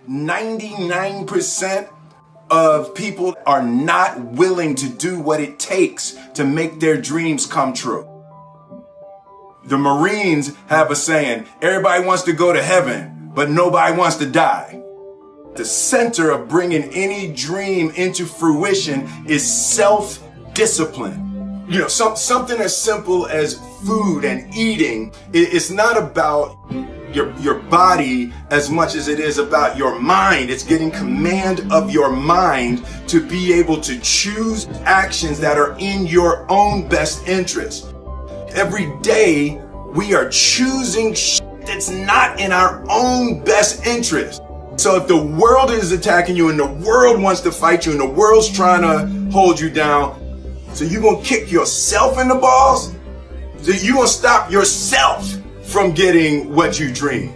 99% of people are not willing to do what it takes to make their dreams come true. The Marines have a saying, everybody wants to go to heaven, but nobody wants to die. The center of bringing any dream into fruition is self-discipline. You know, something as simple as food and eating. It's not about your body as much as it is about your mind. It's getting command of your mind to be able to choose actions that are in your own best interest. Every day we are choosing that's not in our own best interest. So if the world is attacking you and the world wants to fight you and the world's trying to hold you down, so you're going to kick yourself in the balls? So you're going to stop yourself from getting what you dream.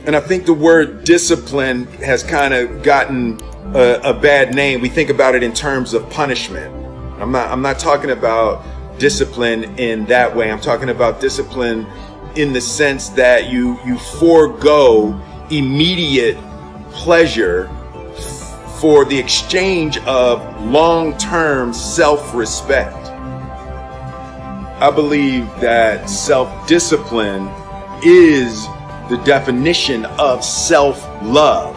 And I think the word discipline has kind of gotten a bad name. We think about it in terms of punishment. I'm not talking about discipline in that way. I'm talking about discipline in the sense that you forego immediate pleasure for the exchange of long-term self-respect. I believe that self-discipline is the definition of self-love.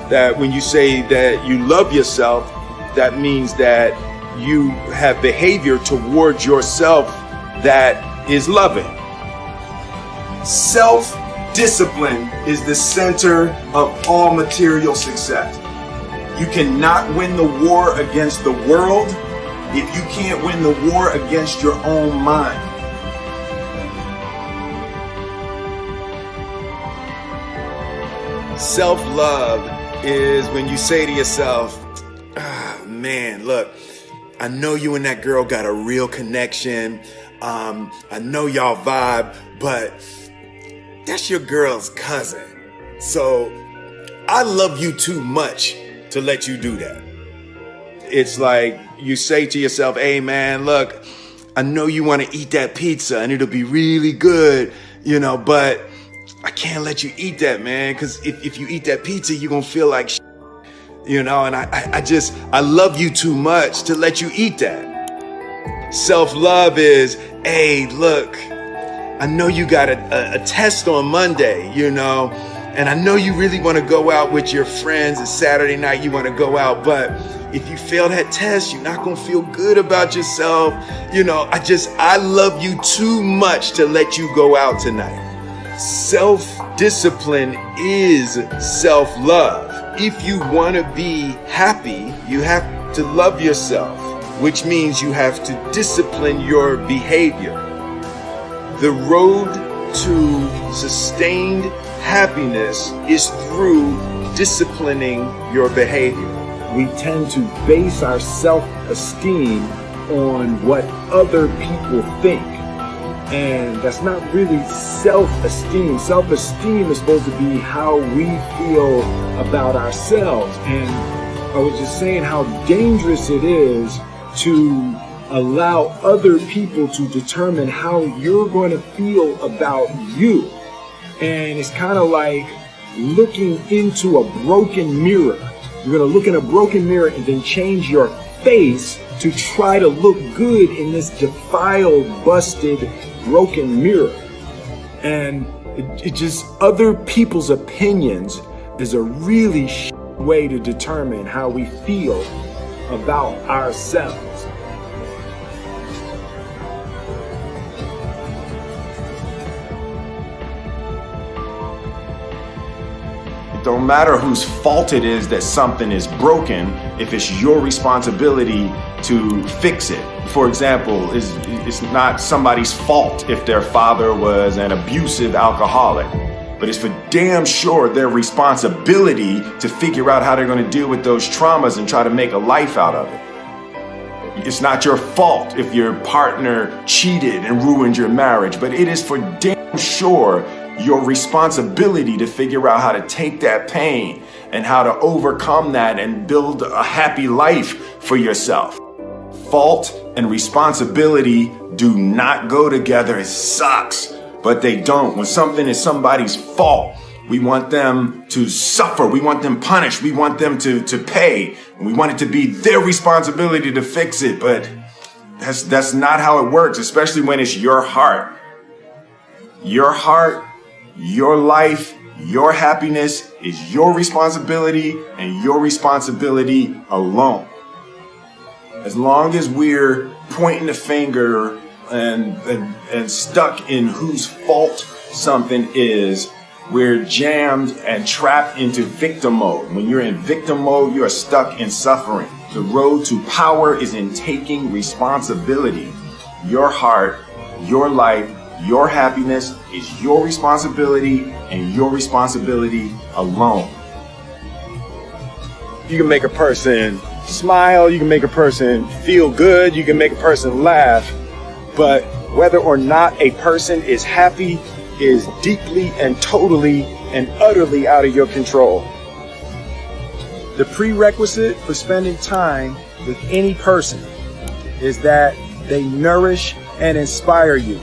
That when you say that you love yourself, that means that you have behavior towards yourself that is loving. Self-discipline is the center of all material success. You cannot win the war against the world if you can't win the war against your own mind. Self-love is when you say to yourself, man, look, I know you and that girl got a real connection. I know y'all vibe, but that's your girl's cousin. So I love you too much to let you do that. It's like you say to yourself, hey man, look, I know you want to eat that pizza and it'll be really good, you know, but I can't let you eat that, man, because if you eat that pizza, you're going to feel like shit, you know, and I love you too much to let you eat that. Self-love is, hey, look, I know you got a test on Monday, you know, and I know you really want to go out with your friends. It's Saturday night, you want to go out, but if you fail that test, you're not going to feel good about yourself. You know, I love you too much to let you go out tonight. Self-discipline is self-love. If you want to be happy, you have to love yourself, which means you have to discipline your behavior. The road to sustained happiness is through disciplining your behavior. We tend to base our self-esteem on what other people think. And that's not really self-esteem. Self-esteem is supposed to be how we feel about ourselves. And I was just saying how dangerous it is to allow other people to determine how you're going to feel about you. And it's kind of like looking into a broken mirror. You're going to look in a broken mirror and then change your face to try to look good in this defiled, busted, broken mirror. And it just, other people's opinions is a really way to determine how we feel about ourselves. It don't matter whose fault it is that something is broken if it's your responsibility to fix it. For example, it's not somebody's fault if their father was an abusive alcoholic, but it's for damn sure their responsibility to figure out how they're going to deal with those traumas and try to make a life out of it. It's not your fault if your partner cheated and ruined your marriage, but it is for damn sure your responsibility to figure out how to take that pain and how to overcome that and build a happy life for yourself. Fault and responsibility do not go together. It sucks, but they don't. When something is somebody's fault, We want them to suffer. We want them punished. We want them to pay. And we want it to be their responsibility to fix it. But that's not how it works, especially when it's your heart. Your heart, your life, your happiness is your responsibility and your responsibility alone. As long as we're pointing the finger and stuck in whose fault something is, we're jammed and trapped into victim mode. When you're in victim mode, you are stuck in suffering. The road to power is in taking responsibility. Your heart, your life, your happiness is your responsibility and your responsibility alone. You can make a person smile, you can make a person feel good, you can make a person laugh, but whether or not a person is happy is deeply and totally and utterly out of your control. The prerequisite for spending time with any person is that they nourish and inspire you.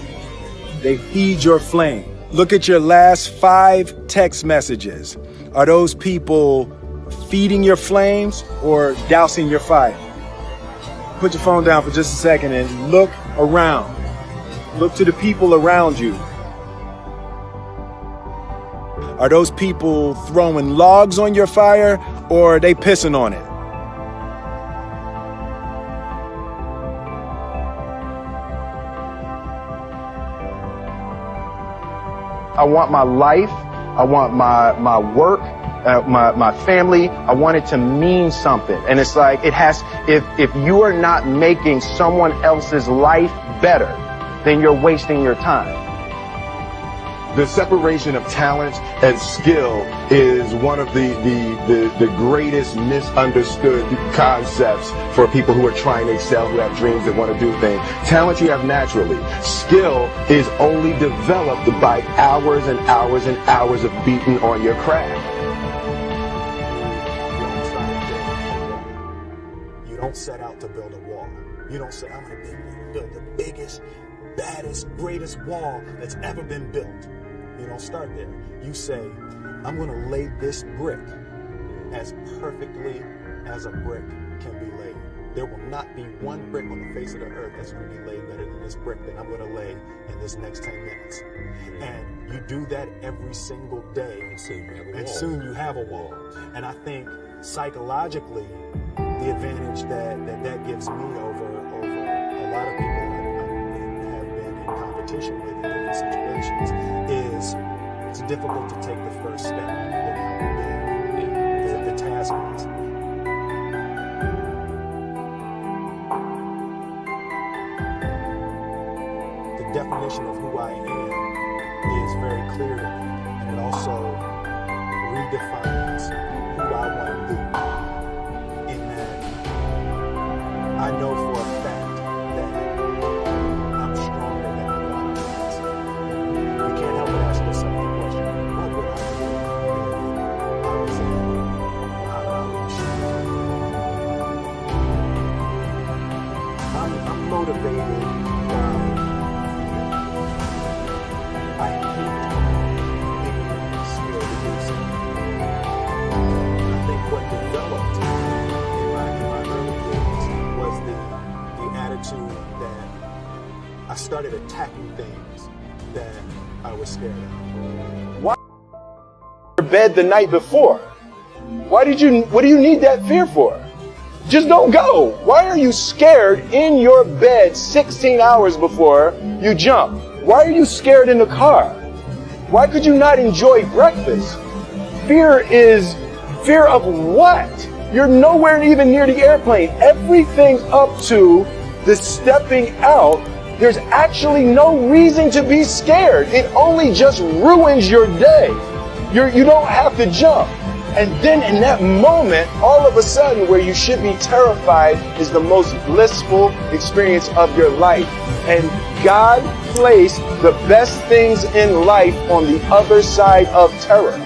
They feed your flame. Look at your last 5 text messages. Are those people feeding your flames or dousing your fire? Put your phone down for just a second and look around. Look to the people around you. Are those people throwing logs on your fire or are they pissing on it? I want my life, I want my work, my family, I want it to mean something. And it's like, if you are not making someone else's life better, then you're wasting your time. The separation of talent and skill is one of the greatest misunderstood concepts for people who are trying to excel, who have dreams, that want to do things. Talent you have naturally. Skill is only developed by hours and hours and hours of beating on your craft. You don't set out to build a wall. You don't say, I'm going to build the biggest, baddest, greatest wall that's ever been built. You don't start there. You say, I'm going to lay this brick as perfectly as a brick can be laid. There will not be one brick on the face of the earth that's going to be laid better than this brick that I'm going to lay in this next 10 minutes. And you do that every single day, and soon you have a wall. And I think psychologically, the advantage that gives me over a lot of people I have been in competition with in different situations is it's difficult to take the first step. Look how big the task is. The definition of who I am is very clear to me, and it also redefines who I want to be. In that I know for a fact that I'm stronger than I thought I was. We can't help but ask yourself the question, what would I do if I was in I'm motivated by I hate being scared to do something. I think what developed in my early days was the attitude that I started attacking things that I was scared of. Why your bed the night before? What do you need that fear for? Just don't go. Why are you scared in your bed 16 hours before you jump? Why are you scared in the car? Why could you not enjoy breakfast? Fear of what? You're nowhere even near the airplane. Everything up to the stepping out, there's actually no reason to be scared. It only just ruins your day. You don't have to jump. And then in that moment, all of a sudden, where you should be terrified is the most blissful experience of your life. And God placed the best things in life on the other side of terror.